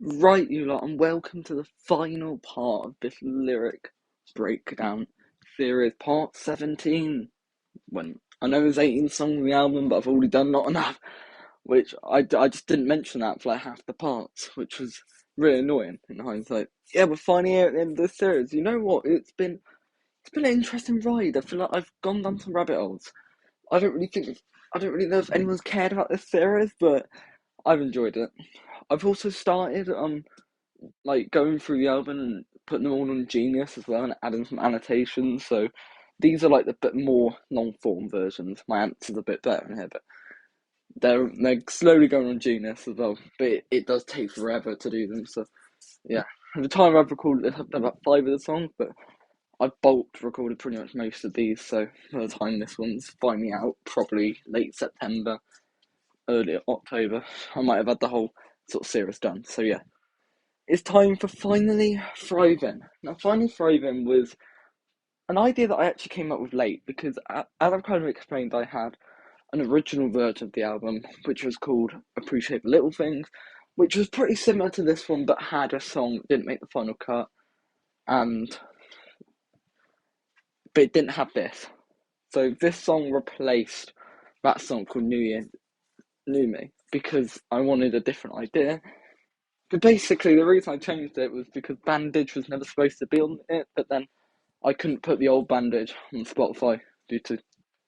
Right, you lot, and welcome to the final part of this lyric breakdown series, part 17. When I know there's 18 songs on the album, but I've already done not enough, which I just didn't mention that for like half the parts, which was really annoying in hindsight. Yeah, we're finally here at the end of this series. You know what? It's been an interesting ride. I feel like I've gone down some rabbit holes. I don't really think I don't really know if anyone's cared about this series, but I've enjoyed it. I've also started like going through the album and putting them all on Genius as well and adding some annotations. So these are like the bit more long form versions. My answer's a bit better in here, but they're slowly going on Genius as well. But it does take forever to do them. So yeah, at the time I've recorded about five of the songs, but I've bulk recorded pretty much most of these. So by the time this one's finally out, probably late September, early October, I might have had the whole sort of series done. So yeah, it's time for Finally Thriving. Now, Finally Thriving was an idea that I actually came up with late because, as I've kind of explained, I had an original version of the album which was called Appreciate the Little Things, which was pretty similar to this one but had a song that didn't make the final cut, and but it didn't have this. So this song replaced that song called New Year, New Me because I wanted a different idea. But basically, the reason I changed it was because Bandage was never supposed to be on it, but then I couldn't put the old Bandage on Spotify due to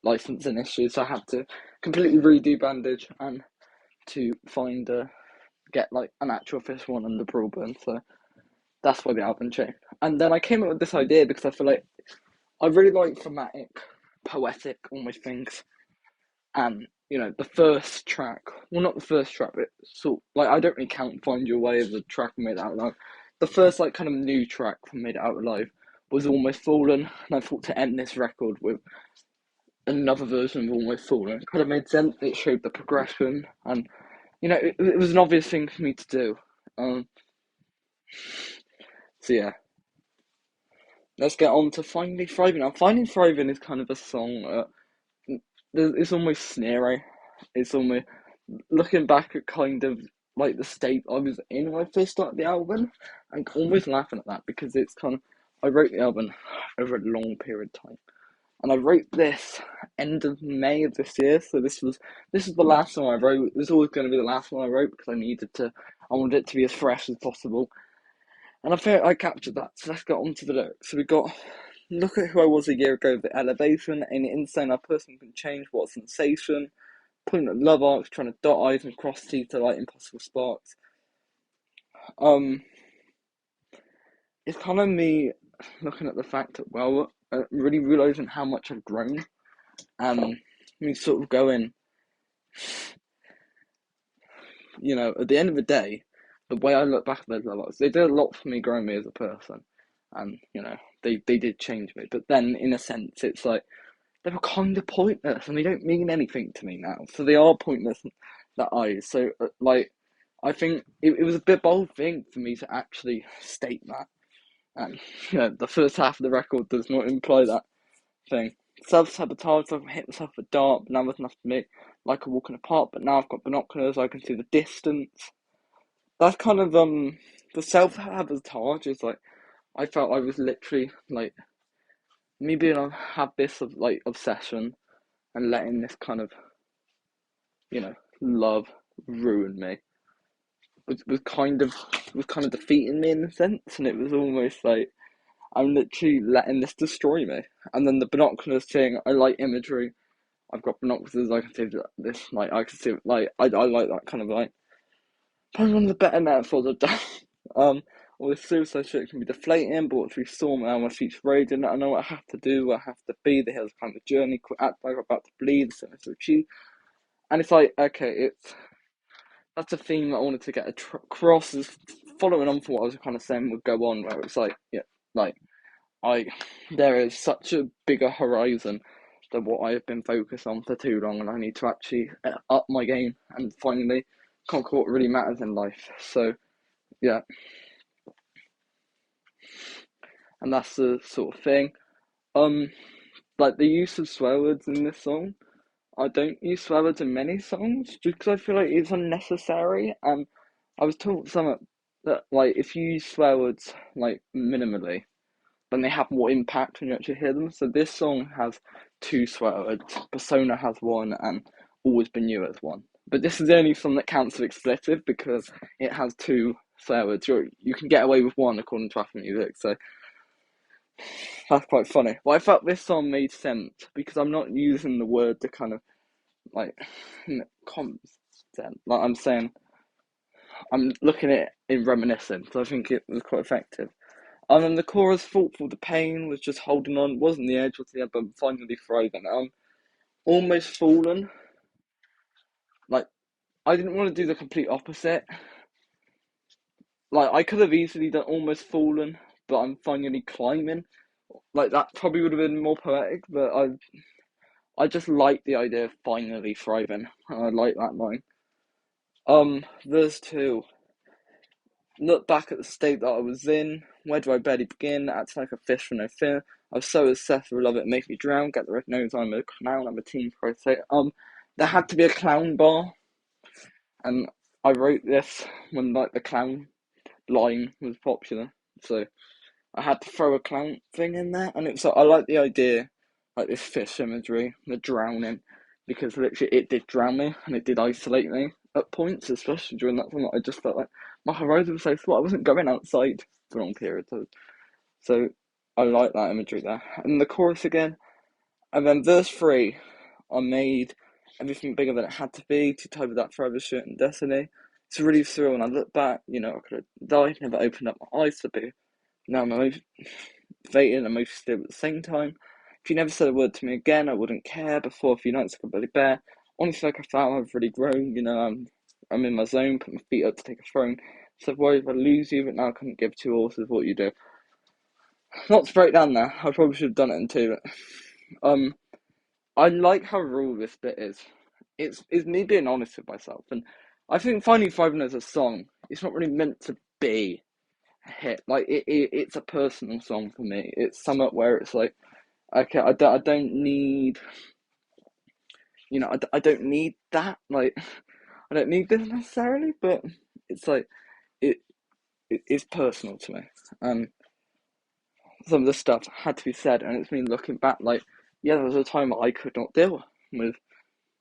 licensing issues. So I had to completely redo Bandage and to find get like an actual official one under Broadburn. So that's why the album changed. And then I came up with this idea because I feel like I really like thematic, poetic, almost things. And the first track, well, not the first track, but sort like I don't really count "Find Your Way" as a track I made out live. The first like kind of new track from Made It Out Alive was Almost Fallen, and I thought to end this record with another version of Almost Fallen. It kind of made sense. It showed the progression, and it was an obvious thing for me to do. Um, so yeah, let's get on to Finally Thriving. Now, Finally Thriving is kind of a song. It's almost snary. It's almost looking back at kind of like the state I was in when I first started the album. I'm almost laughing at that because it's kind of I wrote the album over a long period of time. And I wrote this end of May of this year, so this is the last song I wrote. This was always going to be the last one I wrote because I wanted it to be as fresh as possible. And I felt I captured that. So let's get on to the lyrics. So we got look at who I was a year ago, the elevation, any insane a person can change, what a sensation. Pulling at love arcs, trying to dot I's and cross T's to light impossible sparks. Um, it's kind of me looking at the fact that, well, really realizing how much I've grown, and me sort of going, at the end of the day, the way I look back at those love arcs, they did a lot for me growing me as a person, and they did change me. But then, in a sense, it's like they were kind of pointless, and they don't mean anything to me now. So they are pointless. That eyes. So like I think it was a bit bold thing for me to actually state that. And the first half of the record does not imply that thing. Self-sabotage, I've hit myself with a dart, but now there's nothing to me. Like a walk in the park, but now I've got binoculars, I can see the distance. That's kind of the self-sabotage is like I felt I was literally like me being on have this of like obsession and letting this kind of love ruin me. Was kind of defeating me in a sense, and it was almost like I'm literally letting this destroy me. And then the binoculars thing, I like imagery. I've got binoculars. I can see this. Like I can see. Like I like that kind of like. Probably one of the better metaphors I've done. Um, all this suicide shit can be deflating, but once we saw now my feet's raging, I know what I have to do, what I have to be. The hill's kind of journey. Quit act like I'm about to bleed. So to achieve. And it's like okay, that's a theme that I wanted to get across. Is following on from what I was kind of saying would go on, where it's like, yeah, like I, there is such a bigger horizon than what I have been focused on for too long, and I need to actually up my game and finally conquer what really matters in life. So yeah, and that's the sort of thing. Um, like the use of swear words in this song. I don't use swear words in many songs just because I feel like it's unnecessary. And I was taught some that like if you use swear words like minimally, then they have more impact when you actually hear them. So this song has two swear words. Persona has one, and Always Been You has one. But this is the only song that counts as expletive because it has two swear words. You can get away with one according to Apple Music, so that's quite funny. But I felt this song made sense because I'm not using the word to kind of like content. Like I'm saying, I'm looking at it in reminiscence. So I think it was quite effective. And then the chorus, "Fought for the pain," was just holding on. Wasn't the edge, was the end, but finally thriving. Almost fallen. Like I didn't want to do the complete opposite. Like I could have easily done almost fallen, but I'm finally climbing. Like that probably would have been more poetic, but I just like the idea of finally thriving. And I like that line. Verse two. Look back at the state that I was in. Where do I barely begin? Acting like a fish with no fin. I was so obsessed with love it make me drown. Get the red nose, I'm a clown. I'm a teen pro. So, there had to be a clown bar, and I wrote this when like the clown line was popular. So I had to throw a clown thing in there, and it's I like the idea, like this fish imagery, the drowning, because literally it did drown me and it did isolate me at points, especially during that time. I just felt like my horizon was so small. I wasn't going outside for long periods, so I like that imagery there. And the chorus again, and then verse three, I made everything bigger than it had to be. Too tired with that forever shit and destiny. It's really surreal when I look back. You know, I could have died, never opened up my eyes to be. Now I'm motivated and most still at the same time. If you never said a word to me again, I wouldn't care. Before a few nights I could barely bear. Honestly, like I felt I've really grown. You know, I'm in my zone. Put my feet up to take a throne. So worried if I lose you, but now I couldn't give two horses what you do. Not to break down there. I probably should have done it in two. But, I like how raw this bit is. It's me being honest with myself, and I think Finding Five as a song, it's not really meant to be a hit. Like it's a personal song for me. It's somewhat where it's like, okay, I don't need, I don't need that. Like I don't need this necessarily, but it's like it it's personal to me. And some of the stuff had to be said, and it's me looking back, like, yeah, there was a time I could not deal with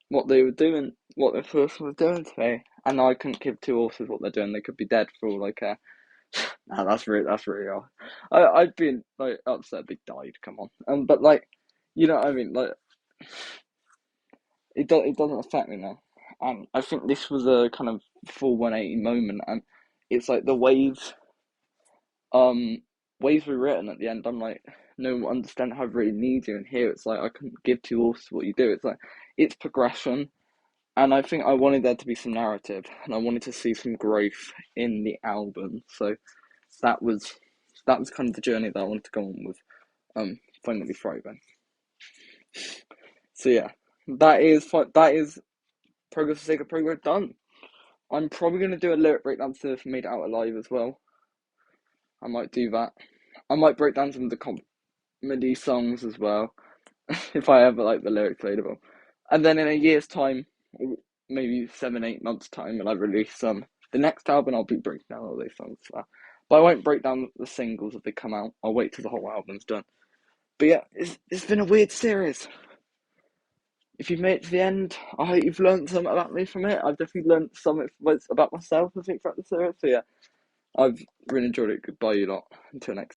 what they were doing, what the person was doing to me, and I couldn't give two horses what they're doing. They could be dead for all I care. Nah, that's really odd. I'd been like upset if they died. Come on, but like, you know what I mean? Like, it doesn't affect me now, and I think this was a kind of full 180 moment, and it's like the um waves were written at the end. I'm like, no, understand how I really need you, and here it's like I couldn't give two horses what you do. It's like it's progression. And I think I wanted there to be some narrative, and I wanted to see some growth in the album. So that was kind of the journey that I wanted to go on with. Finally thriving. So yeah, that is progress for sake of progress done. I'm probably gonna do a lyric breakdown to Made It Out Alive as well. I might do that. I might break down some of the comedy songs as well, if I ever like the lyrics available. And then in a year's time, maybe 7, 8 months time, when I release the next album, I'll be breaking down all those songs. But I won't break down the singles if they come out. I'll wait till the whole album's done. But yeah, it's been a weird series. If you've made it to the end, I hope you've learned something about me from it. I've definitely learned something about myself, I think, throughout the series. So yeah, I've really enjoyed it. Goodbye, you lot. Until next